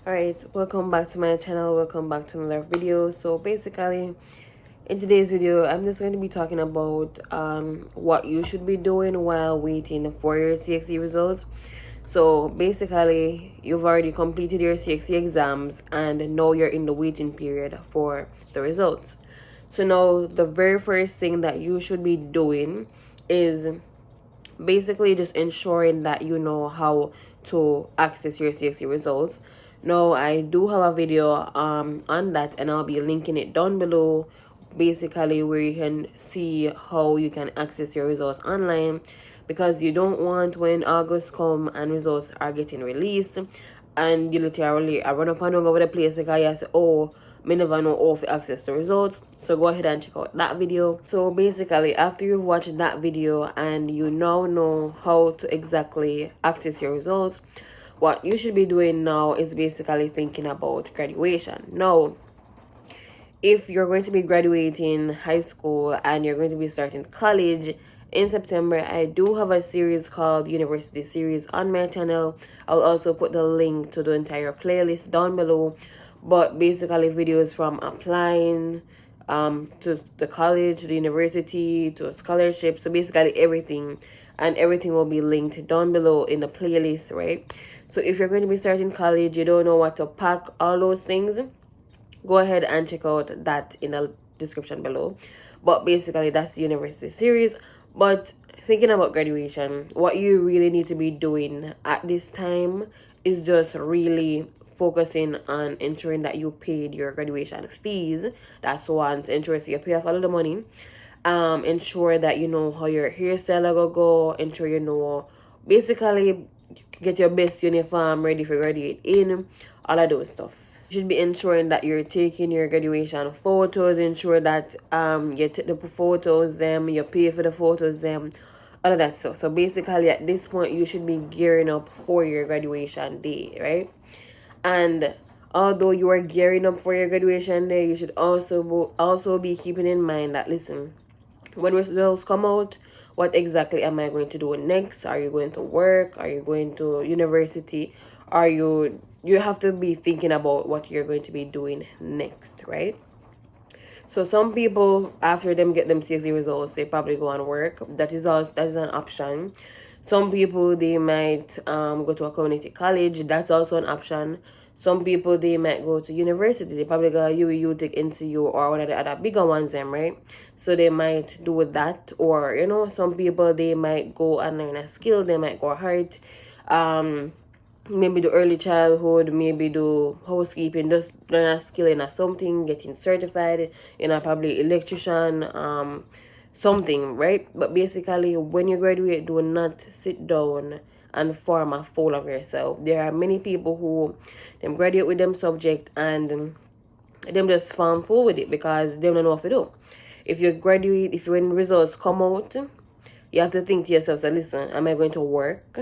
Alright, welcome back to my channel, welcome back to another video. So basically, in today's video, I'm just going to be talking about what you should be doing while waiting for your CXC results. So basically, you've already completed your CXC exams and now you're in the waiting period for the results. So now the very first thing that you should be doing is basically just ensuring that you know how to access your CXC results. Now I do have a video on that, and I'll be linking it down below, basically where you can see how you can access your results online, because you don't want when August come and results are getting released and you literally I run up and over the place like I say, oh, me never know how to access the results. So go ahead and check out that video. So basically, after you've watched that video and you now know how to exactly access your results, what you should be doing now is basically thinking about graduation. Now, if you're going to be graduating high school and you're going to be starting college in September, I do have a series called University Series on my channel. I'll also put the link to the entire playlist down below. But basically videos from applying to the college, the university, to a scholarship. So basically everything, and everything will be linked down below in the playlist, right? So if you're going to be starting college, you don't know what to pack, all those things, go ahead and check out that in the description below. But basically that's the university series. But thinking about graduation, what you really need to be doing at this time is just really focusing on ensuring that you paid your graduation fees. That's one, to ensure you pay off all of the money. Ensure that you know how your hairstyle will go. Ensure you know, basically get your best uniform ready for graduate in, all of those stuff. You should be ensuring that you're taking your graduation photos. Ensure that you take the photos them, you pay for the photos them, all of that stuff. So basically at this point you should be gearing up for your graduation day, right? And although you are gearing up for your graduation day, you should also be keeping in mind that, listen, when results come out, what exactly am I going to do next? Are you going to work? Are you going to university? You have to be thinking about what you're going to be doing next, right? So some people, after them get them CXC results, they probably go and work. That is an option. Some people, they might go to a community college. That's also an option. Some people, they might go to university. They probably go UWU, take NCU, or one of the other bigger ones, them, right? So they might do that. Or, you know, some people, they might go and learn a skill. They might go art. Maybe do early childhood, maybe do housekeeping, just learn a skill in a something, getting certified, you know, probably electrician, something, right? But basically, when you graduate, do not sit down and form a fool of yourself. There are many people who them graduate with them subject and them just form fool with it because they don't know what to do. If you graduate, if when results come out, you have to think to yourself, so listen, am I going to work?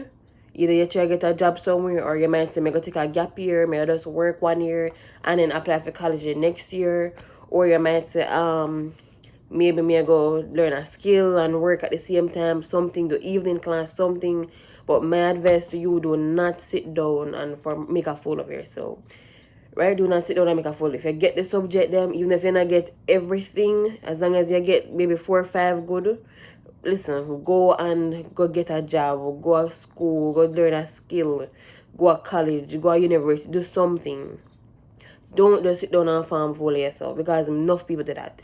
Either you try to get a job somewhere, or you might say, I'm going to take a gap year, maybe just work 1 year and then apply for college next year. Or you might say, maybe me go learn a skill and work at the same time, something, do evening class, something. But my advice to you, do not sit down and make a fool of yourself. Right? Do not sit down and make a fool. If you get the subject them, even if you not get everything, as long as you get maybe 4 or 5 good, listen, go get a job, go to school, go learn a skill, go to college, go to university, do something. Don't just sit down and farm fool yourself, because enough people do that.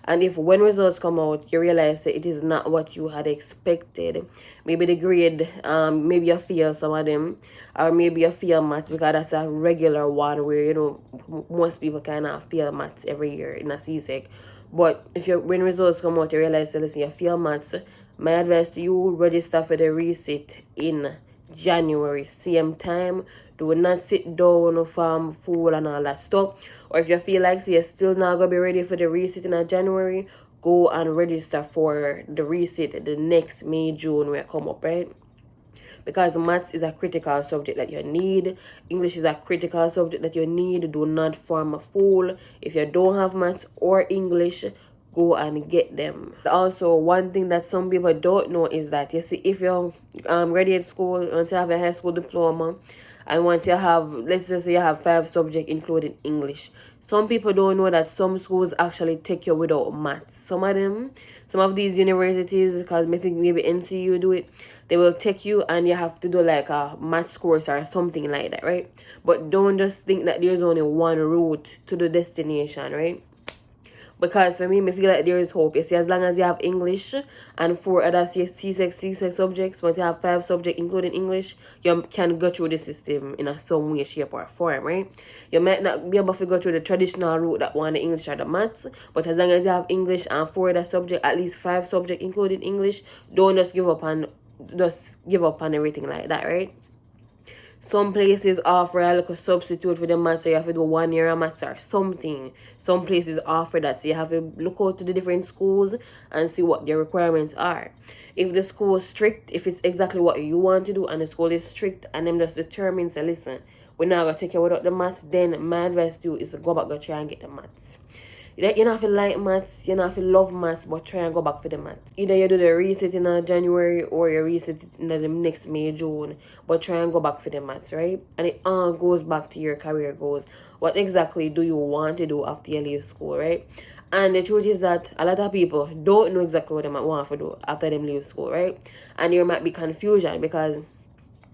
And if when results come out, you realize that it is not what you had expected, maybe the grade, maybe you fail some of them, or maybe you fail maths, because that's a regular one where, you know, most people kind of fail maths every year in a CSEC. But if when results come out, you realize that, listen, you fail maths, my advice to you, register for the resit in January, same time. Do not sit down, farm, fool, and all that stuff. Or if you feel like you're still not going to be ready for the resit in January, go and register for the resit the next May, June when it come up, right? Because maths is a critical subject that you need. English is a critical subject that you need. Do not form a fool. If you don't have maths or English, go and get them. Also, one thing that some people don't know is that, you see, if you're graduate school, until you have a high school diploma, And once you have, let's just say you have 5 subjects including English. Some people don't know that some schools actually take you without maths. Some of these universities, because I think maybe NCU do it, they will take you and you have to do like a maths course or something like that, right? But don't just think that there's only one route to the destination, right? Because for me, I feel like there is hope. You see, as long as you have English and 4 other C6 subjects, once you have 5 subjects including English, you can go through the system in some way, shape, or form, right? You might not be able to go through the traditional route that one, the English or the maths, but as long as you have English and 4 other subjects, at least 5 subjects including English, don't just give up on everything like that, right? Some places offer a little substitute for the maths, so you have to do 1 year of maths or something. Some places offer that, so you have to look out to the different schools and see what their requirements are. If the school is strict, if it's exactly what you want to do, and the school is strict, and them just determined, say, listen, we're not going to take you without the maths, then my advice to you is to go back and try and get the maths. You don't have to like maths, you don't have to love maths, but try and go back for the maths. Either you do the reset in January or you reset it in the next May, June, but try and go back for the maths, right? And it all goes back to your career goals. What exactly do you want to do after you leave school, right? And the truth is that a lot of people don't know exactly what they want to do after they leave school, right? And there might be confusion because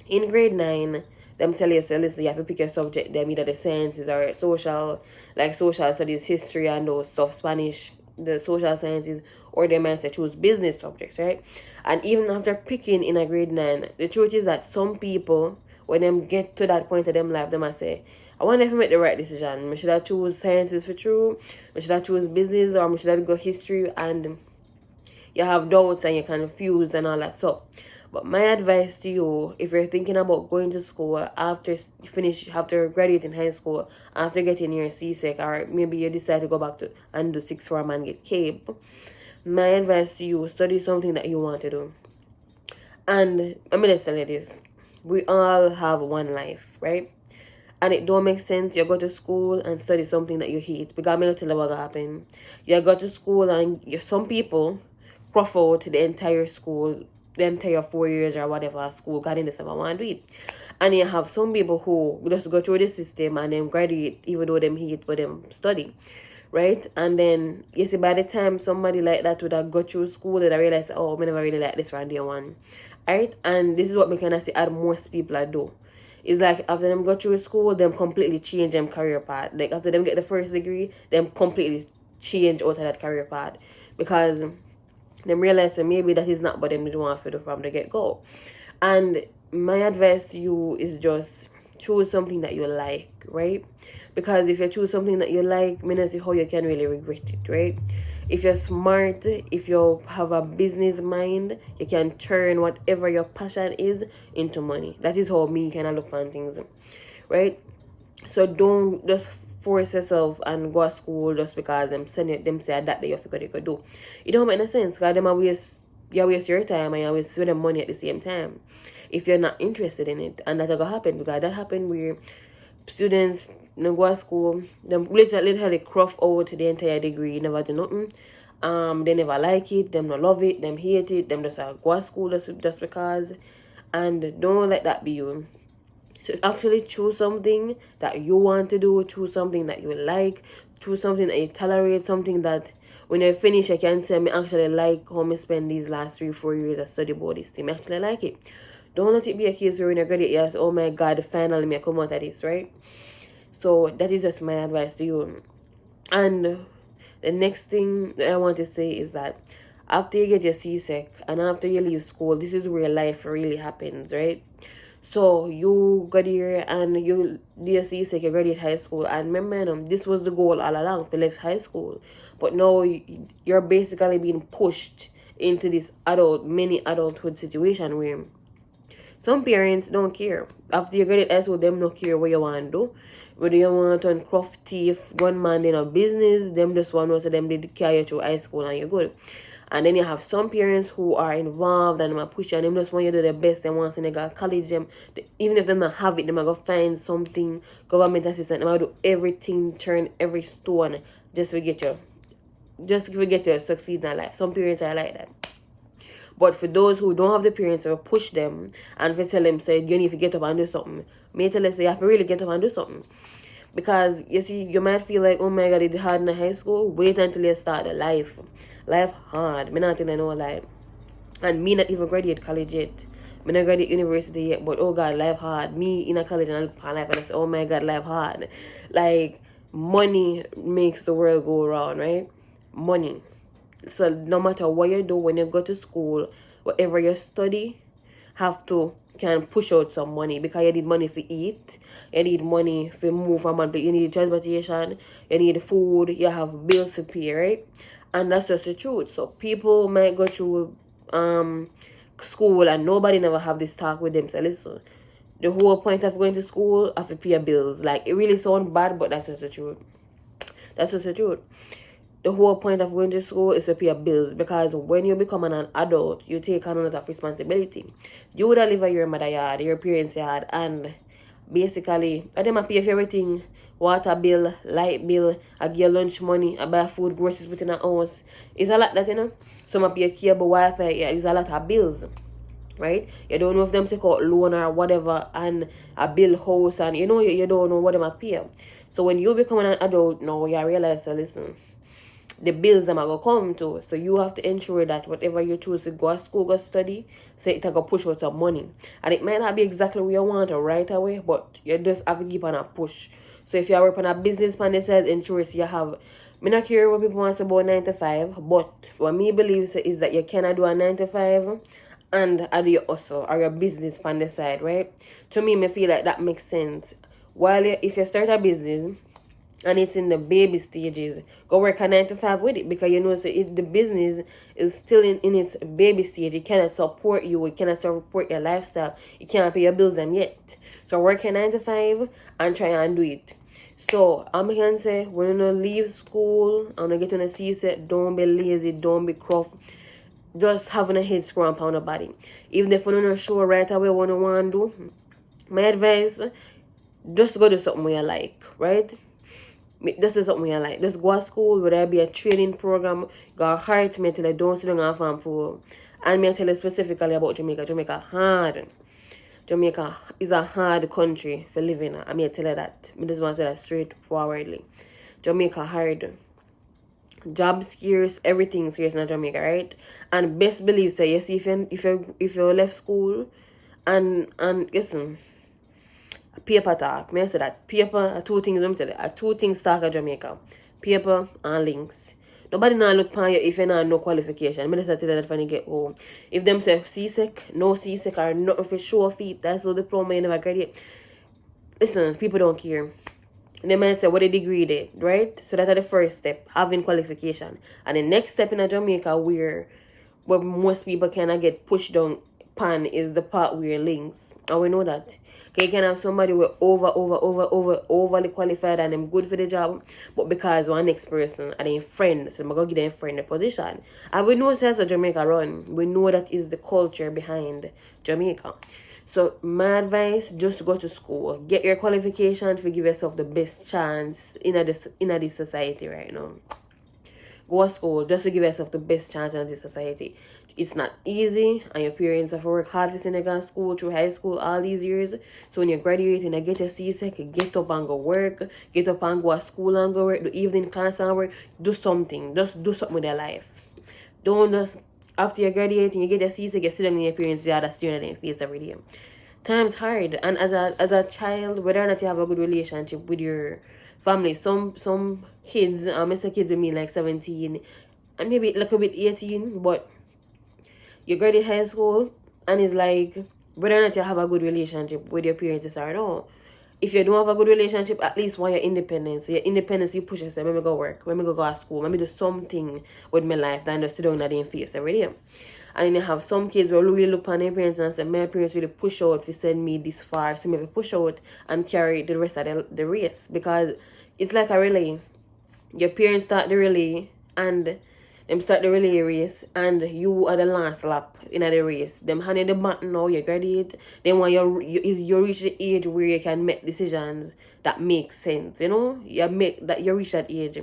in grade 9, them tell you, say, listen, you have to pick your subject, them either the sciences or social, like social studies, history and those stuff, Spanish, the social sciences, or they might say choose business subjects, right? And even after picking in a grade 9, the truth is that some people, when them get to that point of them life, they might say, I wonder if I make the right decision. Should I choose sciences for true? Should I choose business, or should I go history? And you have doubts and you're confused and all that stuff. But my advice to you, if you're thinking about going to school after graduating high school, after getting your CSEC, or maybe you decide to go back to and do 6th form and get CAPE, my advice to you, study something that you want to do. And I'm going to tell you this, we all have one life, right? And it don't make sense you go to school and study something that you hate. Because I'm going to tell you what happened. You go to school and some people prof out the entire school, the entire 4 years or whatever school, got in the 7 week. And you have some people who just go through the system and then graduate even though them hate but them study, right? And then you see by the time somebody like that would have go through school, they realize, oh, I never really like this from day one, right? And this is what we can see at most people I do. It's like after them go through school, them completely change them career path. Like after them get the first degree, them completely change out of that career path because them realize that maybe that is not what them want to do from the get-go. And my advice to you is just choose something that you like, right? Because if you choose something that you like, I don't see how you can really regret it, right? If you're smart, if you have a business mind, you can turn whatever your passion is into money. That is how me kind of look on things, right? So don't just force yourself and go to school just because them say that you have to do. It don't make no sense because you waste your time and you waste your money at the same time if you're not interested in it. And that's going to happen because that happened where students go to school, them literally craft out the entire degree, never do nothing. They never like it, them not love it, them hate it, them just go to school just because. And don't let that be you. So actually choose something that you want to do, choose something that you like, choose something that you tolerate, something that when you finish you can say, I actually like how I spend these last 3-4 years of study about this thing. I actually like it. Don't let it be a case where when you graduate, you say, oh my God, finally I come out of this, right? So that is just my advice to you. And the next thing that I want to say is that after you get your CSEC and after you leave school, this is where life really happens, right? So you got here and you do your CSEC, you graduate high school, and remember, this was the goal all along, to leave high school. But now you're basically being pushed into this mini adulthood situation where some parents don't care. After you graduate high school, them don't care what you want to do. Whether you want to turn craft thief, gunman in a business, them just want to know them did carry you through high school and you're good. And then you have some parents who are involved and push and them just want you to do the best they want in the college. Them even if they don't have it, they might go find something, government assistant, they might do everything, turn every stone just to get you succeed in life. Some parents are like that. But for those who don't have the parents to push them and to tell them, say, you need to get up and do something, may tell us, you have to really get up and do something. Because, you see, you might feel like, oh my God, it's hard in high school. Wait until you start the life. Life hard. Me not tell you no lie. And me not even graduate college yet. Me not graduate university yet. But, oh God, life hard. Me in a college and I look at life and I say, oh my God, life hard. Like, money makes the world go around, right? Money. So no matter what you do when you go to school, whatever you study, have to can push out some money, because you need money for eat, you need money for move from one place, you need transportation, you need food, you have bills to pay, right? And that's just the truth. So people might go through school and nobody never have this talk with them. So listen, the whole point of going to school is to pay bills. Like, it really sounds bad, but that's just the truth. That's just the truth. The whole point of going to school is to pay bills, because when you become an adult, you take on a lot of responsibility. You would have live at your mother yard, your parents' yard, and basically, I them pay for everything. Water bill, light bill, I give lunch money, I buy food, groceries within the house. It's a lot that, you know. Some of your cable, Wi-Fi, yeah, it's a lot of bills, right? You don't know if them take out loan or whatever, and a bill house, and you know, you don't know what them pay. So when you become an adult now, you realize, so listen, the bills them are going to come to. So you have to ensure that whatever you choose to go to school, go study, so it can push out some money. And it might not be exactly what you want right away, but you just have to keep on a push. So if you are working on a business plan that says ensure you have, I'm not curious what people want to say about 9 to 5, but what me believes is that you cannot do a 9 to 5 and do your hustle or your business plan the side, right? To me, I feel like that makes sense. While if you start a business and it's in the baby stages, go work a 9 to 5 with it, because you know, so if the business is still in its baby stage, it cannot support you, it cannot support your lifestyle, it cannot pay your bills them yet. So work a 9 to 5 and try and do it. So I'm going to say, when you leave school and you get on a C-set, don't be lazy, don't be gruff. Just having a head scrump on the body. Even if you don't show right away what you want to do, my advice, just go do something you like, right? This is something I like. Just go to school, whether it be a training program, go hard to me till I don't sit down and farm for. And me tell you specifically about Jamaica. Jamaica hard. Jamaica is a hard country for living. I mean, tell you that. I just want to say that straightforwardly. Jamaica hard. Job scarce, everything scarce in Jamaica, right? And best believe, say, you see, if you left school and listen, paper talk. May I say that paper are two things. Let me tell you, are two things talk at Jamaica: paper and links. Nobody now look upon you if you not no qualification. Me just tell you that when you get home. If them say CSEC, no CSEC, or nothing for show feet, that's no diploma you never graduate. Listen, people don't care. They might say what a degree did, right? So that's the first step, having qualification. And the next step in Jamaica where most people cannot get pushed down pan is the part where links. And we know that. Okay, you can have somebody who overly qualified and them good for the job, but because one next person and their friend, so I'm gonna give them friend the position. And we know that's how Jamaica run. We know that is the culture behind Jamaica. So my advice, just go to school, get your qualification to give yourself the best chance in this society right now. Go to school just to give yourself the best chance in this society. It's not easy, and your parents have to work hard to send you to school through high school all these years. So when you graduate and you get your CSEC, get up and go work, get up and go to school and go work, do evening class and work, do something. Just do something with your life. Don't just, after you graduate and you get your CSEC, you sit down in your parents' yard and stare at their face every day. Time's hard, and as a child, whether or not you have a good relationship with your family, some kids, I say kids with me like 17, and maybe a little bit 18, but you graduate high school and it's like whether or not you have a good relationship with your parents or no. If you don't have a good relationship, at least while you're independent. So your independence, you push yourself, let me go work, let me go to school, let me do something with my life than just sit down at their face every day. And then you have some kids who really look on their parents and say, my parents really push out to send me this far, so maybe push out and carry the rest of the race. Because it's like a relay. Your parents start the relay and them start the relay race, and you are the last lap in the race. Them handing the button now, you graduate. Then when you reach the age where you can make decisions that make sense, you know? You reach that age.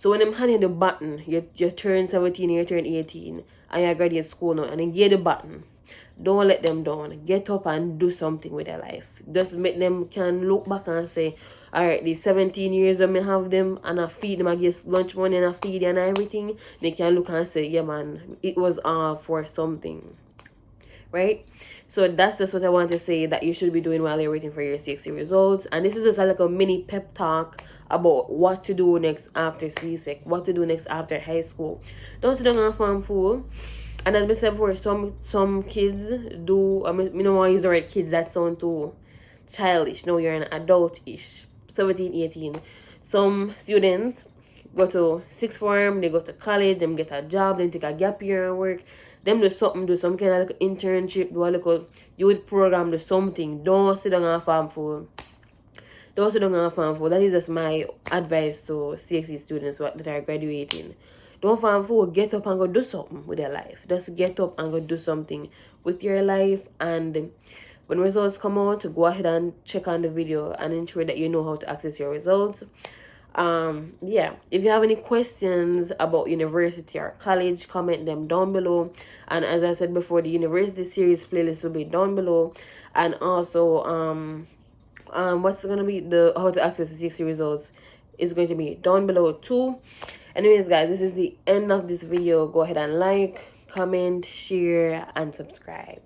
So when them handing the button, you turn 17, you turn 18, and you graduate school now and then get the button. Don't let them down. Get up and do something with their life. Just make them can look back and say, alright, these 17 years when I have them and I feed them, I get lunch money and I feed them and everything, they can look and say, yeah man, it was all for something. Right? So that's just what I want to say that you should be doing while you're waiting for your CXC results. And this is just like a mini pep talk about what to do next after CSEC, what to do next after high school. Don't sit down and farm fool. And as I said before, some kids do, I mean, you don't want to use the word kids, that sound too childish. No, you're an adult-ish, 17, 18. Some students go to sixth form, they go to college, them get a job, then take a gap year and work. Them do something, do some kind of like internship, do a little youth program, do something. Don't sit down and farm fool. Don't sit down and farm fool. That is just my advice to CXC students that are graduating. Don't farm fool. Get up and go do something with your life. Just get up and go do something with your life. And when results come out, go ahead and check on the video and ensure that you know how to access your results. Yeah, if you have any questions about university or college, comment them down below. And as I said before, the university series playlist will be down below. And also what's gonna be the how to access the CXC results is going to be down below too. Anyways guys, this is the end of this video. Go ahead and like, comment, share and subscribe.